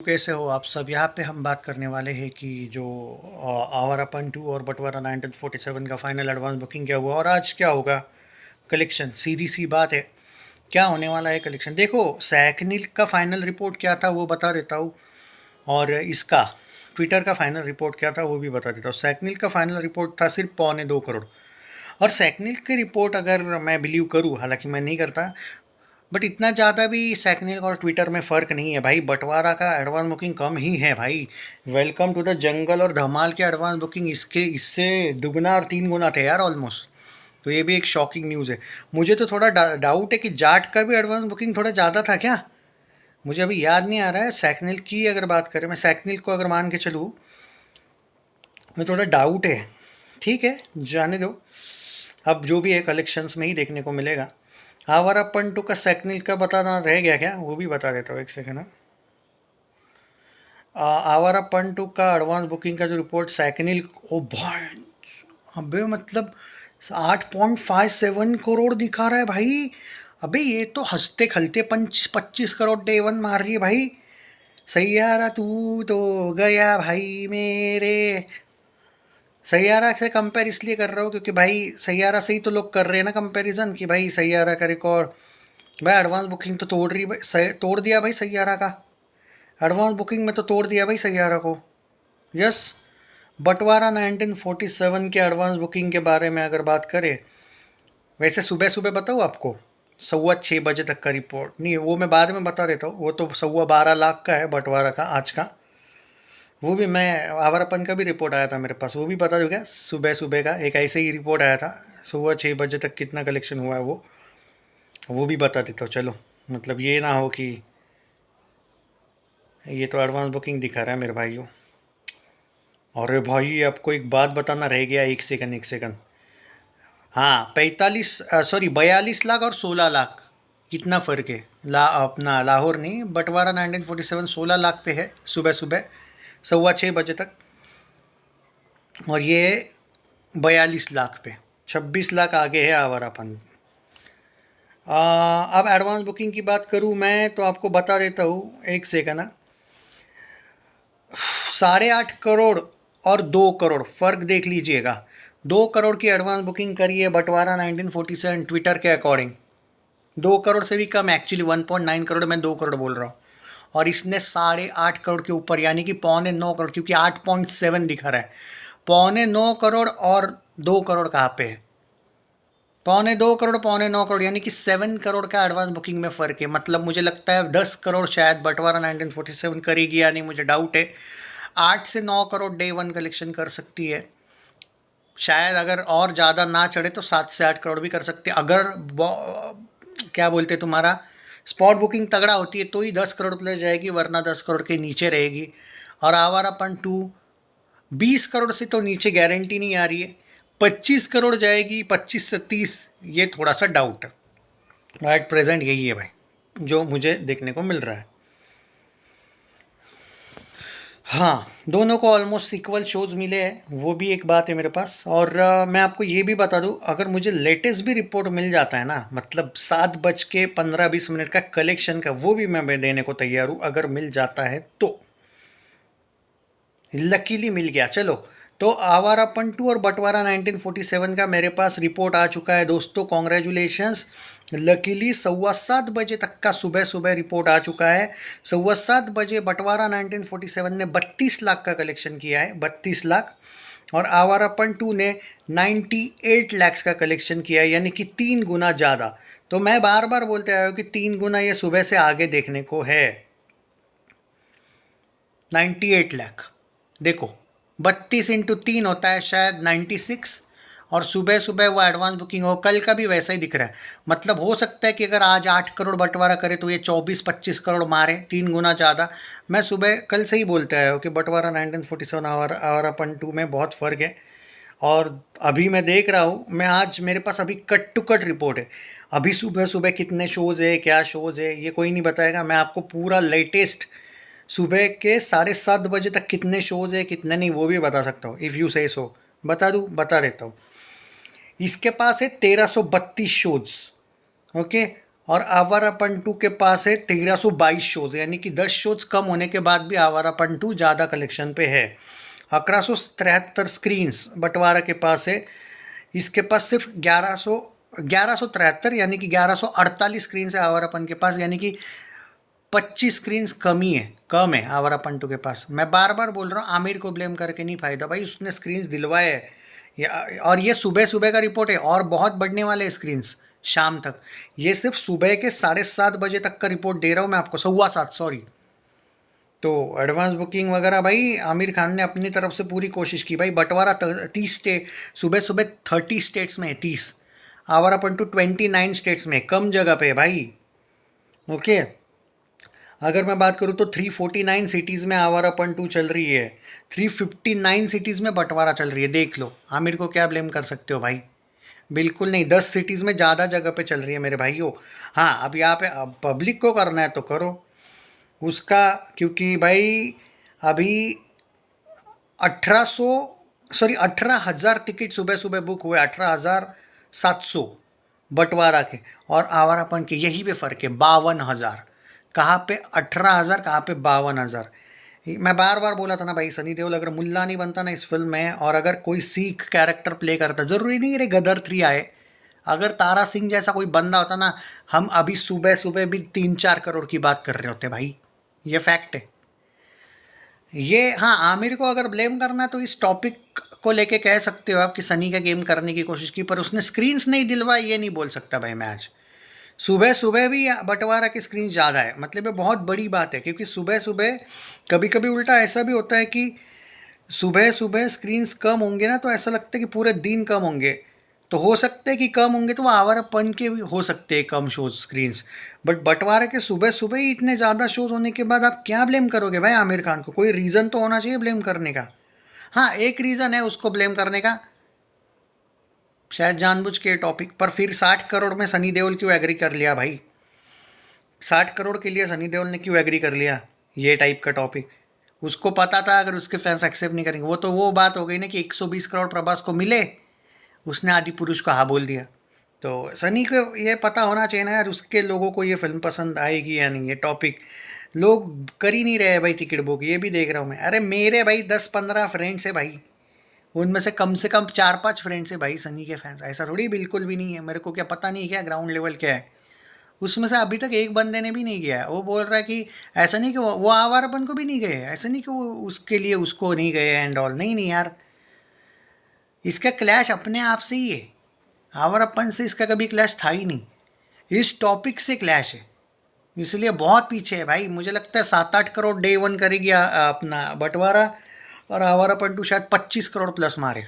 कैसे हो आप सब। यहाँ पे हम बात करने वाले हैं कि जो आवारापन 2 और बंटवारा 1947 का फाइनल एडवांस बुकिंग क्या हुआ और आज क्या होगा कलेक्शन। सीधी सी बात है, क्या होने वाला है कलेक्शन। देखो, सैकनिल का फाइनल रिपोर्ट क्या था वो बता देता हूँ, और इसका ट्विटर का फाइनल रिपोर्ट क्या था वो भी बता देता हूँ। सैकनिल का फाइनल रिपोर्ट था सिर्फ 1.25 करोड़, और सैकनिल की रिपोर्ट अगर मैं बिलीव करूँ, हालांकि मैं नहीं करता, बट इतना ज़्यादा भी सैकनिल और ट्विटर में फ़र्क नहीं है भाई। बंटवारा का एडवांस बुकिंग कम ही है भाई। वेलकम टू द जंगल और धमाल के एडवांस बुकिंग इसके इससे दुगना और 3 गुना थे यार ऑलमोस्ट। तो ये भी एक शॉकिंग न्यूज़ है। मुझे तो थोड़ा डाउट है कि जाट का भी एडवांस बुकिंग थोड़ा ज़्यादा था क्या। मुझे अभी याद नहीं आ रहा है। सैकनिल की अगर बात करें, मैं सैकनिल को अगर मान के चलूँ, मैं थोड़ा डाउट है। ठीक है, जाने दो। अब जो भी है कलेक्शंस में ही देखने को मिलेगा। आवारापन 2 का सैकनिल का बताना रह गया क्या, वो भी बता देता हूँ, एक सेकंड। आवारापन 2 का एडवांस बुकिंग का जो रिपोर्ट सैकनिल, ओ भाई, अबे मतलब 8.57 करोड़ दिखा रहा है भाई। अबे ये तो हंसते खलते 25 करोड़ डे वन मार रही है भाई। सैयारा तू तो गया भाई मेरे। सैयारा से कंपेयर इसलिए कर रहा हूँ क्योंकि भाई सैयारा से ही तो लोग कर रहे हैं ना कंपैरिजन, कि भाई सैयारा का रिकॉर्ड, भाई एडवांस बुकिंग तो तोड़ रही भाई, तोड़ दिया भाई सैयारा का। एडवांस बुकिंग में तो तोड़ दिया भाई सैयारा को। यस। बंटवारा 1947 के एडवांस बुकिंग के बारे में अगर बात करें, वैसे सुबह सुबह बताऊँ आपको, 6:15 तक का रिपोर्ट नहीं, वो मैं बाद में बता देता हूँ। वो तो 12.25 लाख का है बंटवारा का आज का। वो भी मैं, आवारापन का भी रिपोर्ट आया था मेरे पास, वो भी बता दूँ क्या। सुबह सुबह का एक ऐसे ही रिपोर्ट आया था, 6:15 तक कितना कलेक्शन हुआ है वो भी बता देता हूँ। चलो, मतलब ये ना हो कि ये तो एडवांस बुकिंग दिखा रहा है मेरे भाइयों। अरे भाई, आपको एक बात बताना रह गया, एक सेकंड एक सेकंड। हाँ, 42 लाख और 16 लाख, इतना फ़र्क है। अपना लाहौर नहीं, बंटवारा 1947 16 लाख पे है सुबह सुबह 6:15 तक, और ये 42 लाख पे, 26 लाख आगे है आवारापन। अब एडवांस बुकिंग की बात करूँ मैं तो आपको बता देता हूँ, एक सेकंड ना। 8.5 करोड़ और 2 करोड़ फ़र्क देख लीजिएगा। 2 करोड़ की एडवांस बुकिंग करी है बंटवारा 1947 ट्विटर के अकॉर्डिंग। 2 करोड़ से भी कम, एक्चुअली 1.9 करोड़, मैं 2 करोड़ बोल रहा हूँ। और इसने 8.5 करोड़ के ऊपर, यानी कि 8.95 करोड़, क्योंकि 8.7 दिखा रहा है। 8.95 करोड़ और 2 करोड़ कहाँ पे है। 8.25 करोड़, 8.95 करोड़, यानी कि 7 करोड़ का एडवांस बुकिंग में फ़र्क है। मतलब मुझे लगता है 10 करोड़ शायद बंटवारा 1947 करेगी, यानी मुझे डाउट है। 8 से 9 करोड़ डे वन कलेक्शन कर सकती है शायद, अगर और ज़्यादा ना चढ़े तो 7 से 8 करोड़ भी कर सकते हैं। अगर क्या बोलते तुम्हारा स्पॉट बुकिंग तगड़ा होती है तो ही 10 करोड़ प्लस जाएगी, वरना 10 करोड़ के नीचे रहेगी। और आवारापन 2 20 करोड़ से तो नीचे गारंटी नहीं आ रही है। 25 करोड़ जाएगी, 25 से 30, ये थोड़ा सा डाउट है एट प्रेजेंट। यही है भाई जो मुझे देखने को मिल रहा है। हाँ, दोनों को ऑलमोस्ट इक्वल शोज मिले हैं, वो भी एक बात है मेरे पास। और मैं आपको ये भी बता दूं, अगर मुझे लेटेस्ट भी रिपोर्ट मिल जाता है ना, मतलब 7:15-20 का कलेक्शन का, वो भी मैं देने को तैयार हूँ अगर मिल जाता है तो। लकीली मिल गया, चलो। तो आवारापन 2 और बंटवारा 1947 का मेरे पास रिपोर्ट आ चुका है दोस्तों, कॉन्ग्रेचुलेशंस। लकीली 7:15 तक का सुबह सुबह रिपोर्ट आ चुका है। 7:15 बंटवारा 1947 ने 32 लाख का कलेक्शन किया है, 32 लाख। और आवारापन 2 ने 98 लैक्स का कलेक्शन किया है, यानी कि 3 गुना ज़्यादा। तो मैं बार बार बोलते आया हूँ कि 3 गुना ये सुबह से आगे देखने को है। 98 लाख, देखो 32 × 3 होता है शायद 96, और सुबह सुबह वो एडवांस बुकिंग हो। कल का भी वैसा ही दिख रहा है। मतलब हो सकता है कि अगर आज 8 करोड़ बंटवारा करे तो ये 24-25 करोड़ मारे, 3 गुना ज़्यादा। मैं सुबह कल से ही बोलते आया हूँ कि बंटवारा 1947 आवारापन 2 में बहुत फ़र्क है। और अभी मैं देख रहा हूँ, मैं आज मेरे पास अभी कट टू कट रिपोर्ट है। अभी सुबह सुबह कितने शोज़ है, क्या शोज़ है, ये कोई नहीं बताएगा। मैं आपको पूरा लेटेस्ट सुबह के 7:30 तक कितने शोज़ है कितने नहीं, वो भी बता सकता हूँ। इफ़ यू से सो बता दूँ, बता देता हूँ। इसके पास है 1332 शोज़, ओके। और आवारापन 2 के पास है 1322 शोज, यानी कि 10 शोज कम होने के बाद भी आवारापन 2 ज़्यादा कलेक्शन पे है। 1173 स्क्रीन्स बंटवारा के पास है, इसके पास सिर्फ 1173 यानी कि 1148 स्क्रीन है आवारापन के पास, यानी कि 25 स्क्रीन्स कम है आवारापन 2 के पास। मैं बार बार बोल रहा हूँ, आमिर को ब्लेम करके नहीं फायदा भाई, उसने स्क्रीन्स दिलवाए है। और ये सुबह सुबह का रिपोर्ट है और बहुत बढ़ने वाले हैं स्क्रीन्स शाम तक। ये सिर्फ सुबह के 7:30 बजे तक का रिपोर्ट दे रहा हूँ मैं आपको, 7:15 सॉरी। तो एडवांस बुकिंग वगैरह भाई आमिर खान ने अपनी तरफ से पूरी कोशिश की भाई। बंटवारा 30 स्टेट, सुबह सुबह 30 स्टेट्स में है 30, आवारापन 2 29 स्टेट्स में, कम जगह पे है भाई। ओके, अगर मैं बात करूँ तो 349 सिटीज़ में आवारापन 2 चल रही है, 359 सिटीज़ में बंटवारा चल रही है। देख लो, आमिर को क्या ब्लेम कर सकते हो भाई, बिल्कुल नहीं। 10 सिटीज़ में ज़्यादा जगह पे चल रही है मेरे भाइयों। हाँ, अब यहाँ पे पब्लिक को करना है तो करो उसका, क्योंकि भाई अभी 18,000 टिकट सुबह सुबह बुक हुए, 18,700 बंटवारा के और आवारापन के, यही पे फ़र्क है 52,000। कहाँ पे 18,000, कहाँ पे 52,000। मैं बार बार बोला था ना भाई, सनी देओल अगर मुल्ला नहीं बनता ना इस फिल्म में, और अगर कोई सिख कैरेक्टर प्ले करता, ज़रूरी नहीं रे गदर 3 आए, अगर तारा सिंह जैसा कोई बंदा होता ना, हम अभी सुबह सुबह भी 3-4 करोड़ की बात कर रहे होते भाई। ये फैक्ट है ये। हाँ, आमिर को अगर ब्लेम करना है तो इस टॉपिक को लेके कह सकते हो आप कि सनी का गेम करने की कोशिश की, पर उसने स्क्रीन्स नहीं दिलवाई, ये नहीं बोल सकता भाई मैं आज। सुबह सुबह भी बंटवारा की स्क्रीन ज़्यादा है, मतलब ये बहुत बड़ी बात है, क्योंकि सुबह सुबह कभी कभी उल्टा ऐसा भी होता है कि सुबह सुबह स्क्रीन्स कम होंगे ना तो ऐसा लगता है कि पूरे दिन कम होंगे, तो हो सकते हैं कि कम होंगे तो वो आवारापन के भी हो सकते हैं कम शोज स्क्रीन्स, बट बंटवारा के सुबह सुबह ही इतने ज़्यादा शोज होने के बाद आप क्या ब्लेम करोगे भाई आमिर खान को? कोई रीज़न तो होना चाहिए ब्लेम करने का। हाँ, एक रीज़न है उसको ब्लेम करने का, शायद जानबूझ के टॉपिक पर। फिर 60 करोड़ में सनी देओल क्यों एग्री कर लिया भाई? 60 करोड़ के लिए सनी देओल ने क्यों एग्री कर लिया ये टाइप का टॉपिक? उसको पता था अगर उसके फैंस एक्सेप्ट नहीं करेंगे, वो तो वो बात हो गई ना कि 120 करोड़ प्रभास को मिले, उसने आदि पुरुष को हाँ बोल दिया। तो सनी को ये पता होना चाहिए ना यार, उसके लोगों को ये फिल्म पसंद आएगी या नहीं। ये टॉपिक लोग कर ही नहीं रहे भाई टिकट बुक, ये भी देख रहा हूँ मैं। अरे मेरे भाई 10-15 फ्रेंड्स है भाई, उनमें से कम 4-5 फ्रेंड्स है भाई सनी के फैंस, ऐसा थोड़ी बिल्कुल भी नहीं है। मेरे को क्या पता नहीं क्या ग्राउंड लेवल क्या है, उसमें से अभी तक एक बंदे ने भी नहीं किया है। वो बोल रहा है कि ऐसा नहीं कि वो आवारापन को भी नहीं गए, ऐसा नहीं कि वो उसके लिए उसको नहीं गए एंड ऑल, नहीं नहीं यार, इसका क्लैश अपने आप से ही है। आवारापन से इसका कभी क्लैश था ही नहीं, इस टॉपिक से क्लैश है, इसलिए बहुत पीछे है भाई। मुझे लगता है 7-8 करोड़ डे 1 करेगी अपना बंटवारा, और आवारापन 2 शायद 25 करोड़ प्लस मारे।